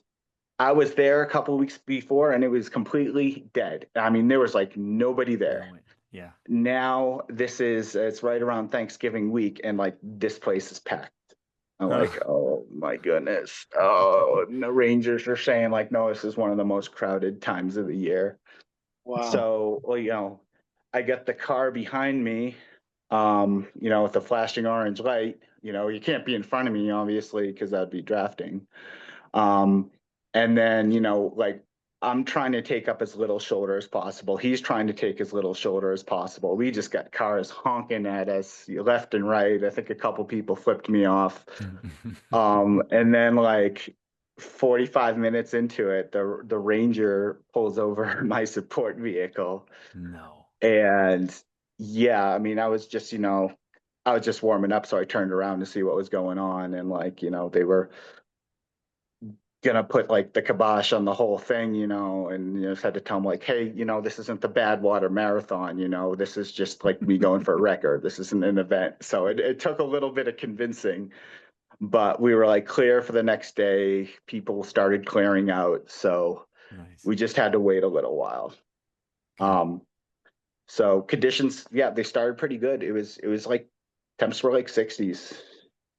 [SPEAKER 4] I was there a couple of weeks before and it was completely dead. I mean, there was like nobody there.
[SPEAKER 1] Yeah.
[SPEAKER 4] Now it's right around Thanksgiving week and like this place is packed. I'm like, oh my goodness. Oh, and the Rangers are saying like, no, this is one of the most crowded times of the year.
[SPEAKER 2] Wow.
[SPEAKER 4] So, well, I got the car behind me, with the flashing orange light. You can't be in front of me, obviously, because I'd be drafting. And then, like I'm trying to take up as little shoulder as possible. He's trying to take as little shoulder as possible. We just got cars honking at us left and right. I think a couple people flipped me off. And then like 45 minutes into it, the Ranger pulls over my support vehicle.
[SPEAKER 1] No.
[SPEAKER 4] And yeah, I mean, I was just, I was just warming up. So I turned around to see what was going on. And like, they were gonna put like the kibosh on the whole thing, and just had to tell them like, hey, this isn't the Badwater Marathon, this is just like me going for a record. This isn't an event. So it took a little bit of convincing, but we were like clear for the next day. People started clearing out, so
[SPEAKER 1] Nice.
[SPEAKER 4] we just had to wait a little while.
[SPEAKER 1] Okay.
[SPEAKER 4] So conditions, yeah, they started pretty good. It was like temps were like 60s.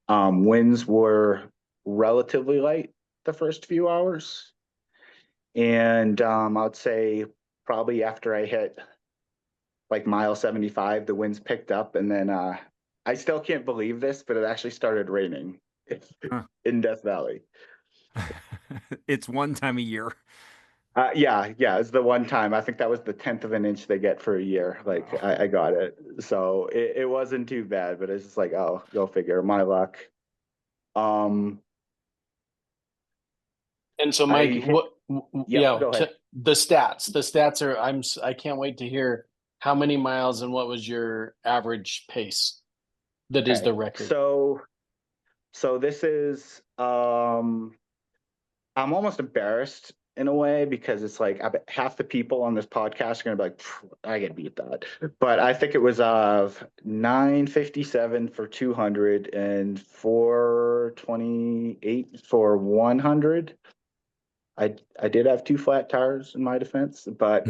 [SPEAKER 4] Winds were relatively light the first few hours. And I'd say probably after I hit like mile 75, the winds picked up. And then I still can't believe this, but it actually started raining in Death Valley.
[SPEAKER 1] It's one time a year.
[SPEAKER 4] Yeah, it's the one time. I think that was the 10th of an inch they get for a year. Like I got it. So it wasn't too bad, but it's just like, oh, go figure, my luck.
[SPEAKER 2] And so, Mike,
[SPEAKER 4] go ahead.
[SPEAKER 2] the stats are, I can't wait to hear how many miles and what was your average pace that is the record.
[SPEAKER 4] So this is, I'm almost embarrassed in a way, because it's like I bet half the people on this podcast are gonna be like, I can beat that. But I think it was 9:57 for 200 and 4:28 for 100. I did have 2 flat tires in my defense, but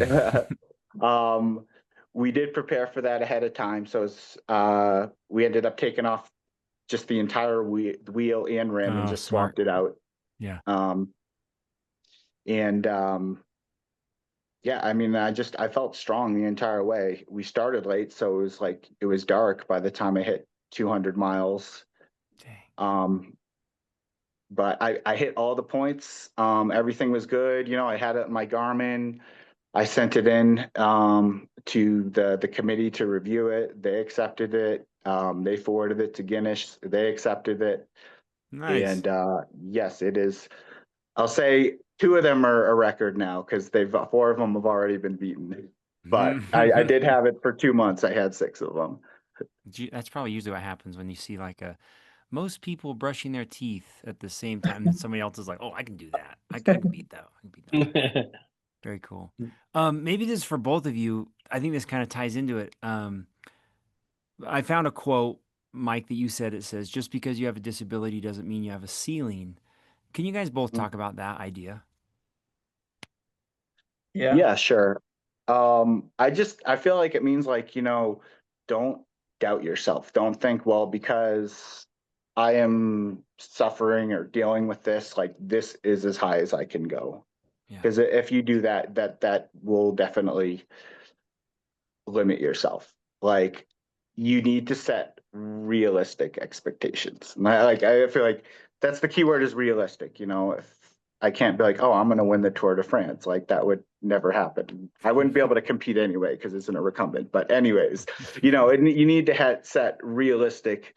[SPEAKER 4] we did prepare for that ahead of time. So we ended up taking off just the entire wheel and rim and just swapped it out.
[SPEAKER 1] Yeah.
[SPEAKER 4] Yeah, I mean, I felt strong the entire way. We started late, so it was dark by the time I hit 200 miles.
[SPEAKER 1] Dang.
[SPEAKER 4] But I hit all the points. Everything was good. I had it in my Garmin. I sent it in to the committee to review it. They accepted it. They forwarded it to Guinness. They accepted it.
[SPEAKER 1] Nice.
[SPEAKER 4] And yes, it is. I'll say 2 of them are a record now, because 4 of them have already been beaten. But I did have it for 2 months. I had 6 of them.
[SPEAKER 1] That's probably usually what happens when you see like most people brushing their teeth at the same time that somebody else is like, oh, I can do that. I can beat that. I can beat that. Very cool. Maybe this is for both of you. I think this kind of ties into it. I found a quote, Mike, that you said. It says, just because you have a disability doesn't mean you have a ceiling. Can you guys both talk about that idea?
[SPEAKER 4] Yeah, sure. I feel like it means like, don't doubt yourself. Don't think, well, because I am suffering or dealing with this, like this is as high as I can go. Because if you do that, that will definitely limit yourself. Like you need to set realistic expectations. And I feel like that's the key word, is realistic. If I can't be like, oh, I'm going to win the Tour de France, like that would never happen. I wouldn't be able to compete anyway because it's an recumbent. But anyways, you need to set realistic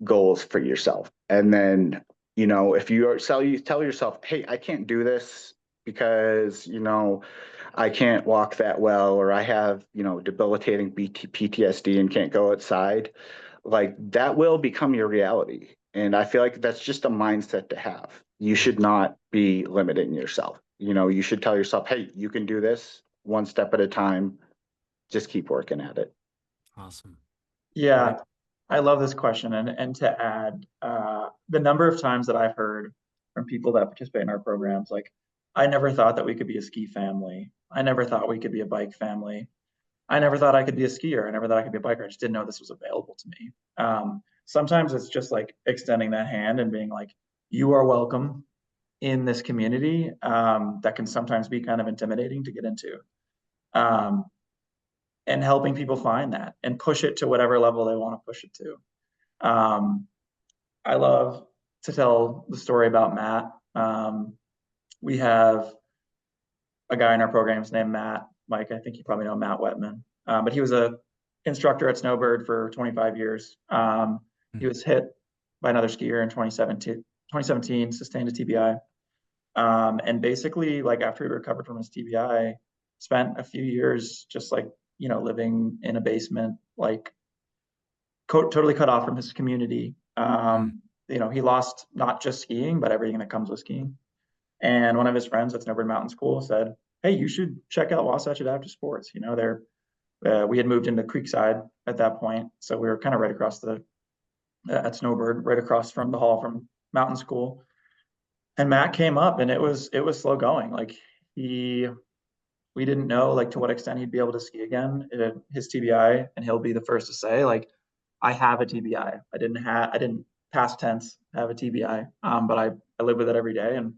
[SPEAKER 4] goals for yourself. And then, if you tell yourself, hey, I can't do this because, I can't walk that well, or I have, debilitating PTSD and can't go outside, like that will become your reality. And I feel like that's just a mindset to have. You should not be limiting yourself. You should tell yourself, hey, you can do this one step at a time. Just keep working at it.
[SPEAKER 1] Awesome.
[SPEAKER 3] Yeah, I love this question. And to add, the number of times that I've heard from people that participate in our programs, like, I never thought that we could be a ski family. I never thought we could be a bike family. I never thought I could be a skier. I never thought I could be a biker. I just didn't know this was available to me. Sometimes it's just like extending that hand and being like, you are welcome in this community, that can sometimes be kind of intimidating to get into. And helping people find that and push it to whatever level they want to push it to. I love to tell the story about Matt. We have a guy in our programs named Matt. Mike, I think you probably know Matt Wetman. But he was a instructor at Snowbird for 25 years. He was hit by another skier in 2017, sustained a TBI. And basically, like after he recovered from his TBI, spent a few years just like, living in a basement, like totally cut off from his community. He lost not just skiing, but everything that comes with skiing. And one of his friends at Snowbird Mountain School said, "Hey, you should check out Wasatch Adaptive Sports." We had moved into Creekside at that point, so we were kind of right across at Snowbird, right across from the hall from Mountain School. And Matt came up, and it was slow going. Like we didn't know like to what extent he'd be able to ski again. His TBI, and he'll be the first to say, like, I have a TBI. I didn't past tense have a TBI, but I live with it every day, and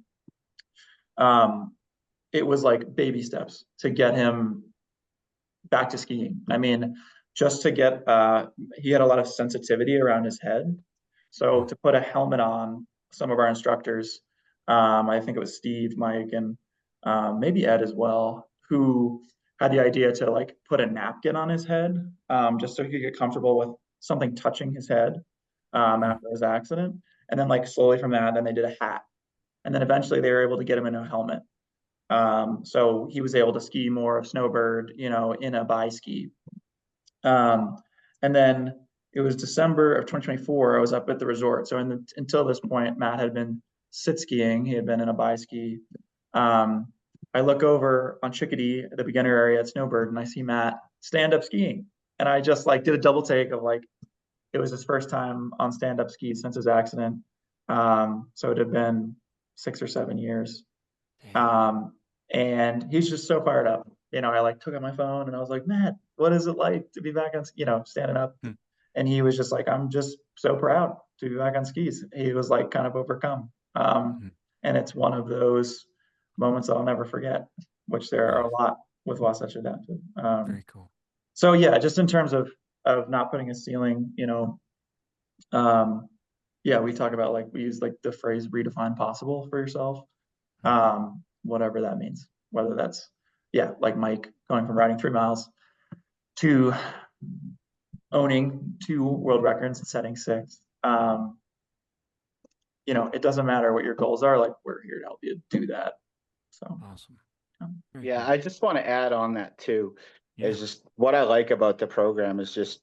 [SPEAKER 3] it was like baby steps to get him back to skiing. I mean, just to get he had a lot of sensitivity around his head. So to put a helmet on, some of our instructors, I think it was Steve, Mike, and maybe Ed as well, who had the idea to like put a napkin on his head, just so he could get comfortable with something touching his head after his accident. And then like slowly from that, then they did a hat. And then eventually they were able to get him in a helmet. So he was able to ski more of Snowbird, in a bi-ski. And then it was December of 2024. I was up at the resort. So until this point, Matt had been sit skiing. He had been in a bi-ski. I look over on Chickadee, the beginner area at Snowbird, and I see Matt stand up skiing. And I just like did a double take of like, it was his first time on stand-up skis since his accident. So it had been 6 or 7 years. And he's just so fired up. I like took out my phone and I was like, Matt, what is it like to be back on, standing up? And he was just like, I'm just so proud to be back on skis. He was like kind of overcome. And it's one of those moments I'll never forget, which there are a lot with Wasatch Adaptive.
[SPEAKER 1] Very cool.
[SPEAKER 3] So yeah, just in terms of not putting a ceiling, yeah, we talk about like we use like the phrase redefine possible for yourself. Whatever that means, whether that's, like Mike going from riding 3 miles to owning 2 world records and setting 6. It doesn't matter what your goals are, like we're here to help you do that. So
[SPEAKER 1] awesome.
[SPEAKER 4] Yeah, I just want to add on that too.
[SPEAKER 1] Yeah.
[SPEAKER 4] Is just what I like about the program is just,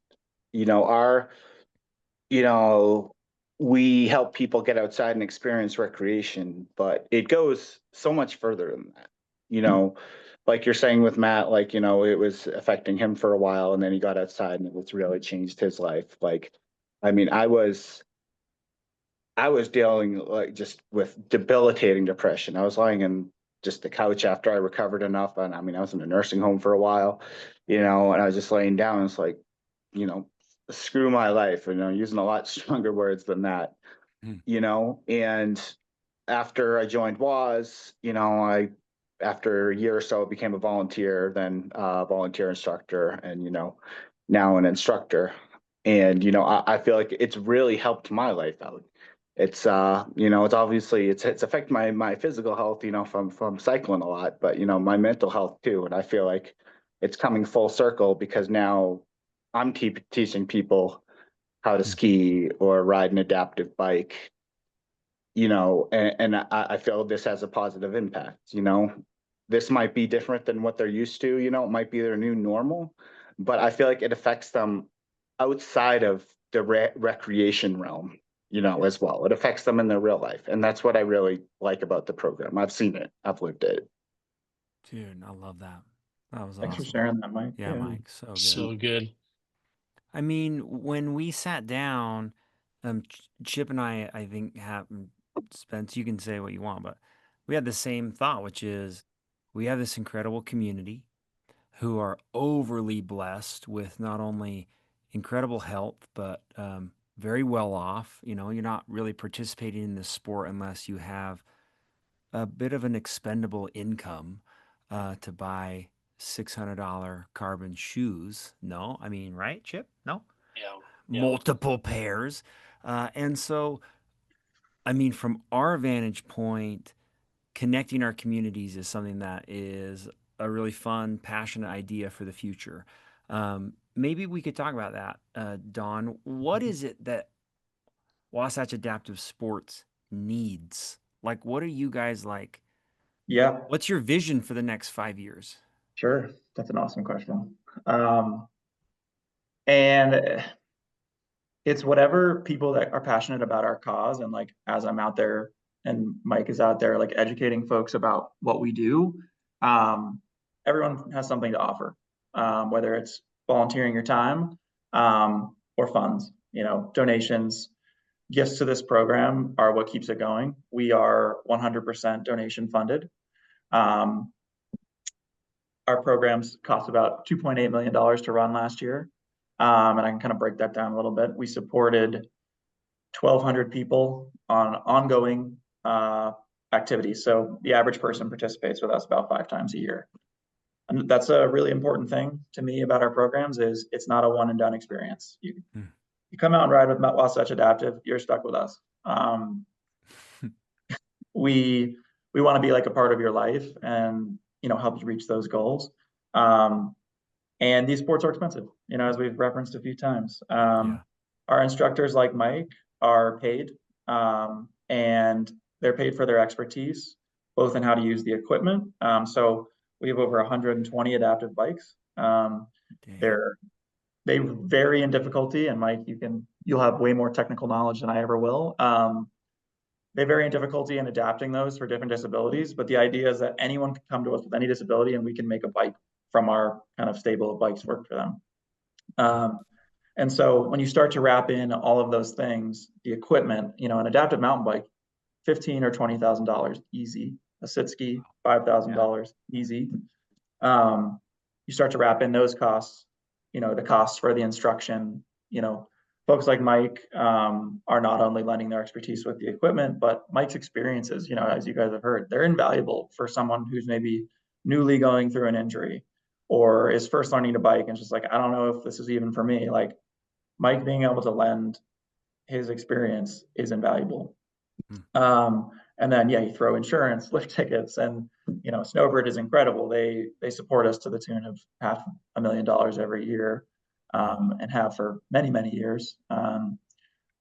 [SPEAKER 4] we help people get outside and experience recreation, but it goes so much further than that. Like you're saying with Matt, like, it was affecting him for a while and then he got outside and it's really changed his life. Like, I mean, I was dealing like just with debilitating depression. I was lying in just the couch after I recovered enough. And I mean, I was in a nursing home for a while, and I was just laying down. It's like, screw my life, using a lot stronger words than that, and after I joined WAS, after a year or so became a volunteer, then volunteer instructor, and, now an instructor. And, I feel like it's really helped my life out. It's it's obviously it's affected my physical health, from cycling a lot, but my mental health too. And I feel like it's coming full circle because now I'm teaching people how to ski or ride an adaptive bike, and I feel this has a positive impact. This might be different than what they're used to, it might be their new normal, but I feel like it affects them outside of the recreation realm, as well. It affects them in their real life. And that's what I really like about the program. I've seen it. I've lived it.
[SPEAKER 1] Dude, I love that. That was
[SPEAKER 3] Thanks
[SPEAKER 1] awesome.
[SPEAKER 3] for sharing that, Mike.
[SPEAKER 1] Yeah, Mike, so good.
[SPEAKER 2] So good.
[SPEAKER 1] I mean, when we sat down, Chip and I think Spence, you can say what you want, but we had the same thought, which is we have this incredible community who are overly blessed with not only incredible health, but very well off. You're not really participating in this sport unless you have a bit of an expendable income to buy $600 carbon shoes. No, I mean, right, Chip? No?
[SPEAKER 2] Yeah.
[SPEAKER 1] Multiple pairs. And so, I mean, from our vantage point, connecting our communities is something that is a really fun, passionate idea for the future. Maybe we could talk about that, Don. What is it that Wasatch Adaptive Sports needs? Like, what are you guys like?
[SPEAKER 3] Yeah,
[SPEAKER 1] What's your vision for the next 5 years?
[SPEAKER 3] sure. That's an awesome question. And it's whatever people that are passionate about our cause, and like as I'm out there and Mike is out there like educating folks about what we do, everyone has something to offer, whether it's volunteering your time, or funds, donations, gifts to this program are what keeps it going. We are 100% donation funded. Um, our programs cost about $2.8 million to run last year. And I can kind of break that down a little bit. We supported 1,200 people on ongoing activities. So the average person participates with us about 5 times a year. And that's a really important thing to me about our programs is it's not a one and done experience. You come out and ride with Wasatch Adaptive, you're stuck with us. We want to be like a part of your life and help you reach those goals. And these sports are expensive, as we've referenced a few times. Our instructors, like Mike, are paid, and they're paid for their expertise, both in how to use the equipment. So we have over 120 adaptive bikes. They vary in difficulty, and Mike, you'll have way more technical knowledge than I ever will. They vary in difficulty in adapting those for different disabilities, but the idea is that anyone can come to us with any disability and we can make a bike from our kind of stable of bikes work for them. And so when you start to wrap in all of those things, the equipment, an adaptive mountain bike, $15,000 or $20,000 easy. A sit ski, $5,000 easy. You start to wrap in those costs, the costs for the instruction, folks like Mike are not only lending their expertise with the equipment, but Mike's experiences, as you guys have heard, they're invaluable for someone who's maybe newly going through an injury or is first learning to bike and just like, I don't know if this is even for me. Like Mike being able to lend his experience is invaluable. And then, you throw insurance, lift tickets, and, Snowbird is incredible. They support us to the tune of $500,000 every year, and have for many, many years.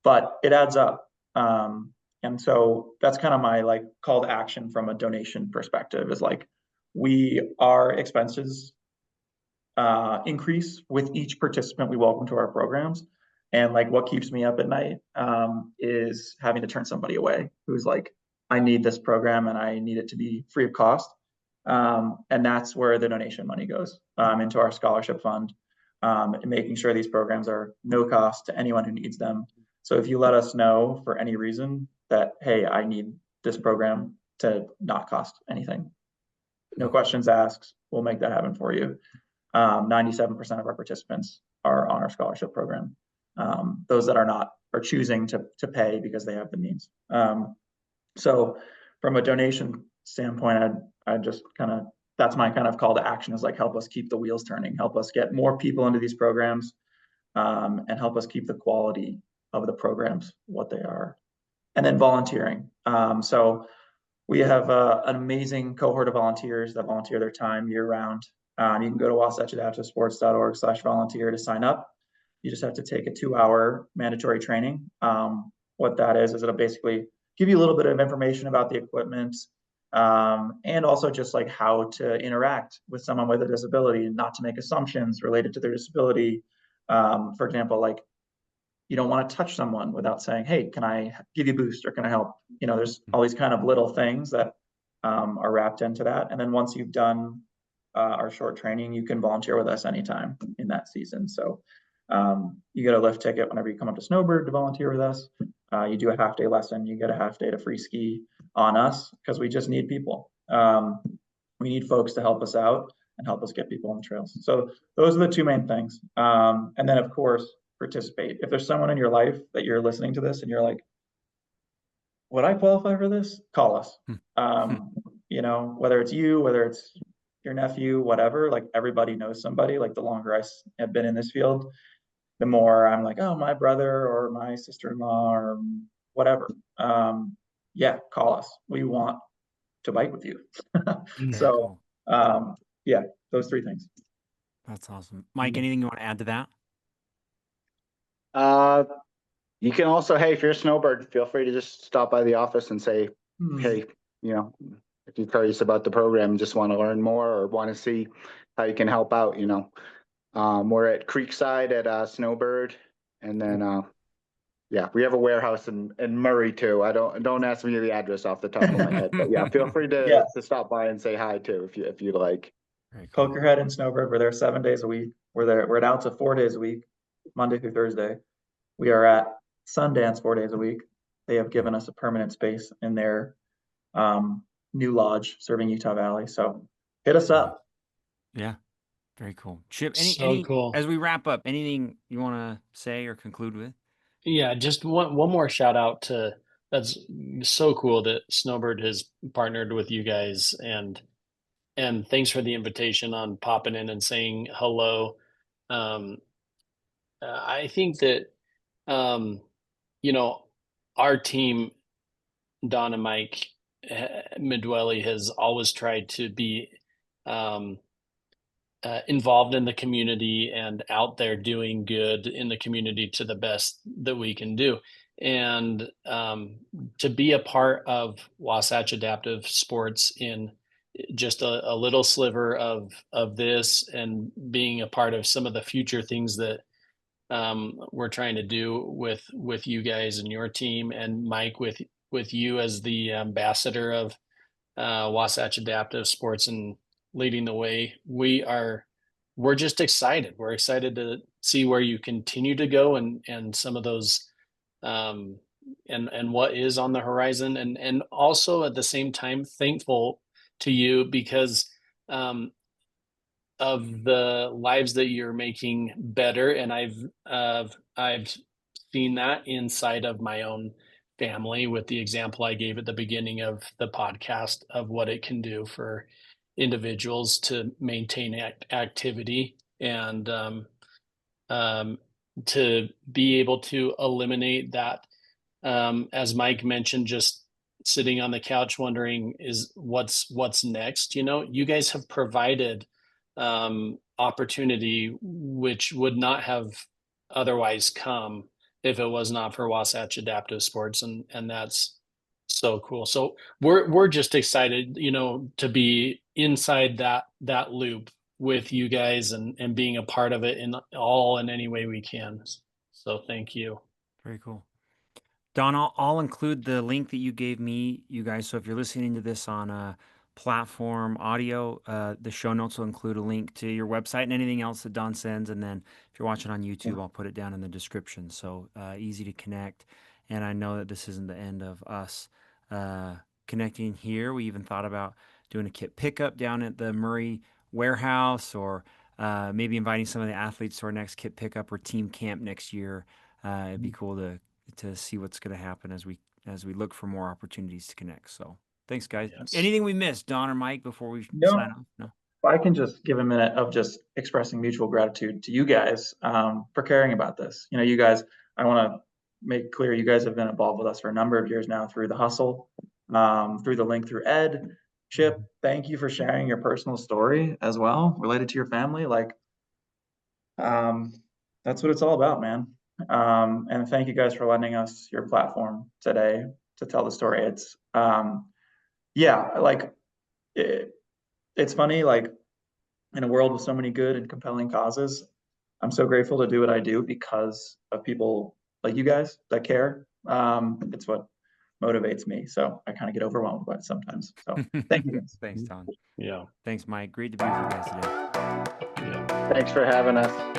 [SPEAKER 3] But it adds up. And so that's kind of my like call to action from a donation perspective is like, our expenses increase with each participant we welcome to our programs. And like what keeps me up at night is having to turn somebody away who's like, I need this program and I need it to be free of cost. And that's where the donation money goes into our scholarship fund, and making sure these programs are no cost to anyone who needs them. So if you let us know for any reason that, hey, I need this program to not cost anything, no questions asked, we'll make that happen for you. 97% of our participants are on our scholarship program. Those that are not are choosing to pay because they have the means. So from a donation standpoint, I just that's my kind of call to action is like, help us keep the wheels turning, help us get more people into these programs, and help us keep the quality of the programs what they are. And then volunteering. So we have an amazing cohort of volunteers that volunteer their time year round. You can go to wasatchadaptivesports.org/volunteer to sign up. You just have to take a 2-hour mandatory training. What that is it'll basically give you a little bit of information about the equipment, and also just like how to interact with someone with a disability and not to make assumptions related to their disability. For example, like you don't want to touch someone without saying, hey, can I give you a boost or can I help? There's all these kind of little things that are wrapped into that. And then once you've done our short training, you can volunteer with us anytime in that season. So you get a lift ticket whenever you come up to Snowbird to volunteer with us. You do a half-day lesson, you get a half-day to free ski on us because we just need people. We need folks to help us out and help us get people on the trails. So those are the two main things. And then, of course, participate. If there's someone in your life that you're listening to this and you're like, would I qualify for this? Call us. Whether it's you, whether it's your nephew, whatever, like everybody knows somebody. Like the longer I have been in this field, the more I'm like, oh, my brother or my sister-in-law or whatever. Call us. We want to bike with you.
[SPEAKER 1] Very
[SPEAKER 3] So,
[SPEAKER 1] cool.
[SPEAKER 3] yeah, those three things.
[SPEAKER 1] That's awesome. Mike, anything you want to add to that?
[SPEAKER 4] You can also, hey, if you're a snowbird, feel free to just stop by the office and say, hey, if you're curious about the program, just want to learn more or want to see how you can help out, we're at Creekside at Snowbird, and then yeah, we have a warehouse in Murray too. Don't ask me the address off the top of my head, but yeah, feel free to stop by and say hi too if you like.
[SPEAKER 1] Cool.
[SPEAKER 3] Pokerhead and Snowbird, we're there 7 days a week. We're at Alta 4 days a week, Monday through Thursday. We are at Sundance 4 days a week. They have given us a permanent space in their new lodge serving Utah Valley. So hit us up.
[SPEAKER 1] Yeah, very cool. Chip,
[SPEAKER 2] Cool.
[SPEAKER 1] As we wrap up, anything you want to say or conclude with?
[SPEAKER 2] Yeah, just one more shout out to, that's so cool that Snowbird has partnered with you guys, and thanks for the invitation on popping in and saying hello. I think that our team, Don and Mike Midwelly, has always tried to be involved in the community and out there doing good in the community to the best that we can do. And to be a part of Wasatch Adaptive Sports in just a little sliver of this, and being a part of some of the future things that we're trying to do with you guys and your team, and Mike with you as the ambassador of Wasatch Adaptive Sports and leading the way. We're just excited. We're excited to see where you continue to go, and some of those and what is on the horizon, and also at the same time thankful to you because of the lives that you're making better. And I've seen that inside of my own family with the example I gave at the beginning of the podcast of what it can do for individuals to maintain activity, and to be able to eliminate that, as Mike mentioned, just sitting on the couch wondering is what's next. You guys have provided opportunity which would not have otherwise come if it was not for Wasatch Adaptive Sports, and that's so cool. So we're just excited, to be inside that loop with you guys, and being a part of it in any way we can. So thank you.
[SPEAKER 1] Very cool. Don, I'll include the link that you gave me, you guys. So if you're listening to this on a platform audio, the show notes will include a link to your website and anything else that Don sends. And then if you're watching on YouTube, I'll put it down in the description. So easy to connect. And I know that this isn't the end of us connecting here. We even thought about doing a kit pickup down at the Murray warehouse, or maybe inviting some of the athletes to our next kit pickup or team camp next year. It'd be cool to see what's going to happen as we look for more opportunities to connect. So thanks, guys.
[SPEAKER 2] Yes.
[SPEAKER 1] Anything we missed, Don or Mike, before we sign off? No.
[SPEAKER 3] If I can just give a minute of just expressing mutual gratitude to you guys for caring about this. You guys, I want to make clear, you guys have been involved with us for a number of years now through the hustle, through the link through Ed. Chip, thank you for sharing your personal story as well, related to your family. That's what it's all about, man. And thank you guys for lending us your platform today to tell the story. It's it's funny, in a world with so many good and compelling causes, I'm so grateful to do what I do because of people like you guys that care. It's what motivates me. So I kind of get overwhelmed by it sometimes. So thank you guys.
[SPEAKER 1] Thanks, Don.
[SPEAKER 2] Yeah.
[SPEAKER 1] Thanks, Mike. Great to be with you guys today.
[SPEAKER 2] Yeah.
[SPEAKER 4] Thanks for having us.